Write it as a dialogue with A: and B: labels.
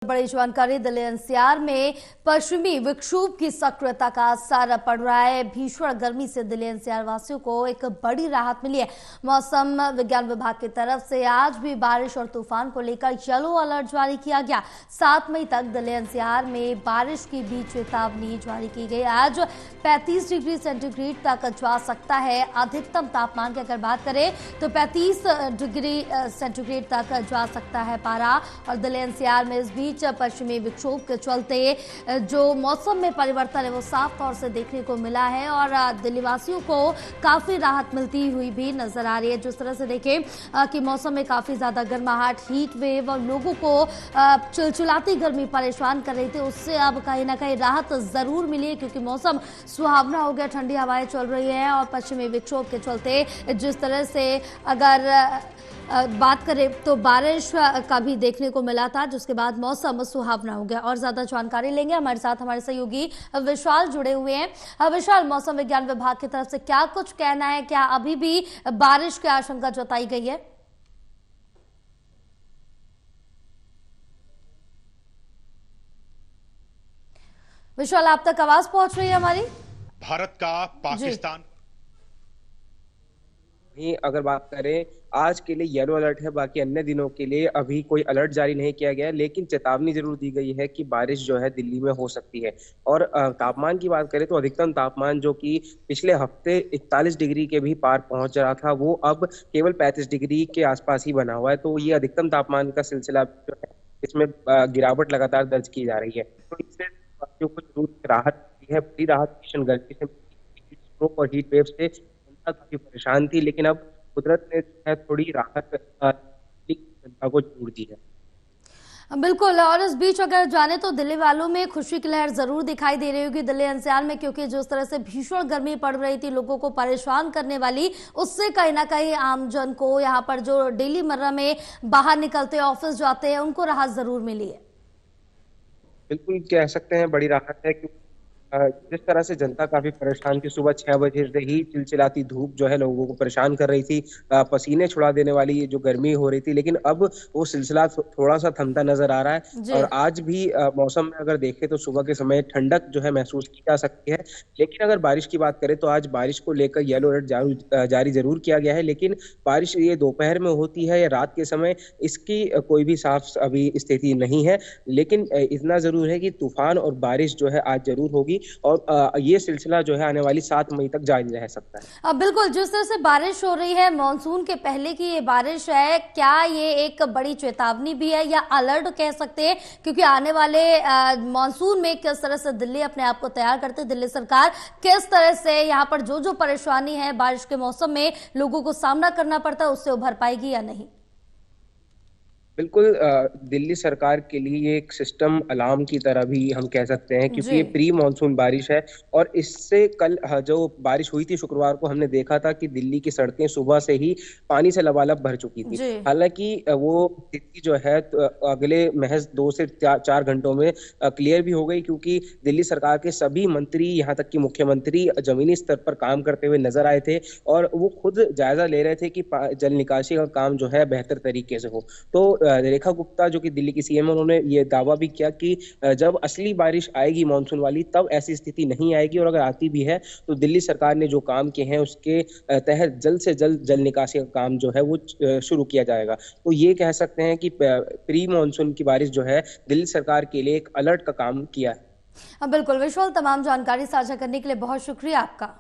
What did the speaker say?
A: बड़ी जानकारी दिल्ली एनसीआर में पश्चिमी विक्षोभ की सक्रियता का असर पड़ रहा है। भीषण गर्मी से दिल्ली एनसीआर वासियों को एक बड़ी राहत मिली है। मौसम विज्ञान विभाग की तरफ से आज भी बारिश और तूफान को लेकर येलो अलर्ट जारी किया गया। 7 मई तक दिल्ली एनसीआर में बारिश की भी चेतावनी जारी की गई। आज 35 डिग्री सेंटीग्रेड तक जा सकता है। अधिकतम तापमान की अगर बात करें तो 35 डिग्री सेंटीग्रेड तक जा सकता है पारा। और दिल्ली एनसीआर में इस बीच पश्चिमी विक्षोभ के चलते जो मौसम में परिवर्तन है वो साफ तौर से देखने को मिला है और दिल्ली वासियों को काफी राहत मिलती हुई भी नजर आ रही है। जिस तरह से देखें कि मौसम में काफी ज्यादा गर्माहट, हीट वेव और लोगों को चिलचिलाती गर्मी परेशान कर रही थी, उससे अब कहीं ना कहीं राहत जरूर मिली है क्योंकि मौसम सुहावना हो गया, ठंडी हवाएं चल रही है। और पश्चिमी विक्षोभ के चलते जिस तरह से अगर बात करें तो बारिश का भी देखने को मिला था, जिसके बाद मौसम सुहावना हो गया। और ज्यादा जानकारी लेंगे, हमारे साथ हमारे सहयोगी विशाल जुड़े हुए हैं। विशाल, मौसम विज्ञान विभाग की तरफ से क्या कुछ कहना है? क्या अभी भी बारिश की आशंका जताई गई है? विशाल, आप तक आवाज पहुंच रही है हमारी?
B: भारत का पाकिस्तान
C: अगर बात करें आज के लिए येलो अलर्ट है, बाकी अन्य दिनों के लिए अभी कोई अलर्ट जारी नहीं किया गया है, लेकिन चेतावनी जरूर दी गई है कि बारिश जो है दिल्ली में हो सकती है। और तापमान की बात करें तो अधिकतम तापमान जो कि पिछले हफ्ते 41 डिग्री के भी पार पहुंच रहा था, वो अब केवल 35 डिग्री के आसपास ही बना हुआ है। तो ये अधिकतम तापमान का सिलसिला जो है इसमें गिरावट लगातार दर्ज की जा रही है। तो इससे वासियों को जरूर राहत मिली है, बड़ी राहत भीषण गर्मी से, और हीट वेव से काफी परेशान थी, लेकिन अब कुदरत ने थोड़ी राहत जनता को जरूर दी है।
A: बिल्कुल। और इस बीच अगर जाने तो दिल्ली वालों में खुशी की लहर जरूर दिखाई दे रही होगी दिल्ली एनसीआर में, क्योंकि जिस तरह से भीषण गर्मी पड़ रही थी, लोगों को परेशान करने वाली, उससे कहीं ना कहीं आमजन को, यहाँ पर जो डेली मर्रा में बाहर निकलते हैं, ऑफिस जाते हैं, उनको राहत जरूर मिली है।
C: बिल्कुल कह सकते हैं बड़ी राहत है, क्योंकि जिस तरह से जनता काफी परेशान थी, सुबह 6 बजे से ही चिलचिलाती धूप जो है लोगों को परेशान कर रही थी, पसीने छुड़ा देने वाली जो गर्मी हो रही थी, लेकिन अब वो सिलसिला थोड़ा सा थमता नजर आ रहा है। और आज भी मौसम में अगर देखें तो सुबह के समय ठंडक जो है महसूस की जा सकती है। लेकिन अगर बारिश की बात करें तो आज बारिश को लेकर येलो अलर्ट जारी जरूर किया गया है, लेकिन बारिश ये दोपहर में होती है या रात के समय, इसकी कोई भी साफ अभी स्थिति नहीं है। लेकिन इतना जरूर है कि तूफान और बारिश जो है आज जरूर होगी और ये सिलसिला जो है आने वाली 7 मई तक जारी रह सकता है।
A: बिल्कुल, जिस तरह से बारिश हो रही है, मानसून के पहले की ये बारिश है, क्या ये एक बड़ी चेतावनी भी है या अलर्ट कह सकते हैं? क्योंकि आने वाले मानसून में किस तरह से दिल्ली अपने आप को तैयार करते, दिल्ली सरकार किस तरह से यहाँ पर जो जो परेशानी है बारिश के मौसम में लोगों को सामना करना पड़ता है, उससे उभर पाएगी या नहीं?
C: बिल्कुल, दिल्ली सरकार के लिए ये एक सिस्टम अलार्म की तरह भी हम कह सकते हैं, क्योंकि ये प्री मानसून बारिश है। और इससे कल जो बारिश हुई थी शुक्रवार को, हमने देखा था कि दिल्ली की सड़कें सुबह से ही पानी से लबालब भर चुकी थी। हालांकि वो स्थिति जो है अगले महज 2 से 4 घंटों में क्लियर भी हो गई, क्योंकि दिल्ली सरकार के सभी मंत्री, यहाँ तक कि मुख्यमंत्री जमीनी स्तर पर काम करते हुए नजर आए थे और वो खुद जायजा ले रहे थे कि जल निकासी का काम जो है बेहतर तरीके से हो। तो रेखा गुप्ता जो कि दिल्ली की सीएम है, उन्होंने ये दावा भी किया कि जब असली बारिश आएगी मानसून वाली, तब ऐसी स्थिति नहीं आएगी, और अगर आती भी है तो दिल्ली सरकार ने जो काम किए हैं उसके तहत जल्द से जल्द जल निकासी का काम जो है वो शुरू किया जाएगा। तो ये कह सकते हैं कि प्री मानसून की बारिश जो है दिल्ली सरकार के लिए एक अलर्ट का काम किया है।
A: बिल्कुल विशाल, तमाम जानकारी साझा करने के लिए बहुत शुक्रिया आपका।